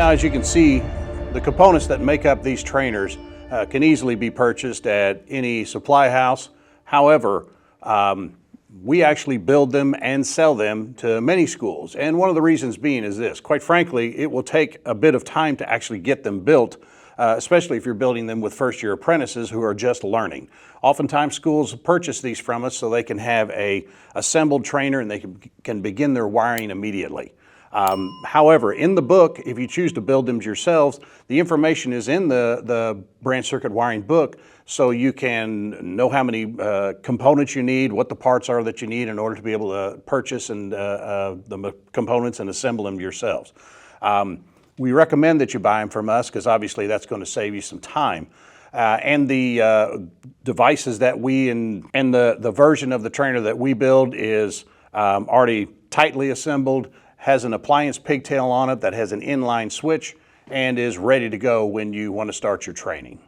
Now, as you can see, the components that make up these trainers can easily be purchased at any supply house. However, we actually build them and sell them to many schools. And one of the reasons being is this: quite frankly, it will take a bit of time to actually get them built, especially if you're building them with first-year apprentices who are just learning. Oftentimes schools purchase these from us so they can have a assembled trainer and they can begin their wiring immediately. However, in the book, if you choose to build them yourselves, the information is in the branch circuit wiring book, so you can know how many components you need, what the parts are that you need in order to be able to purchase and the components and assemble them yourselves. We recommend that you buy them from us because obviously that's going to save you some time. And the devices that we and the version of the trainer that we build is already tightly assembled, has an appliance pigtail on it that has an inline switch, and is ready to go when you want to start your training.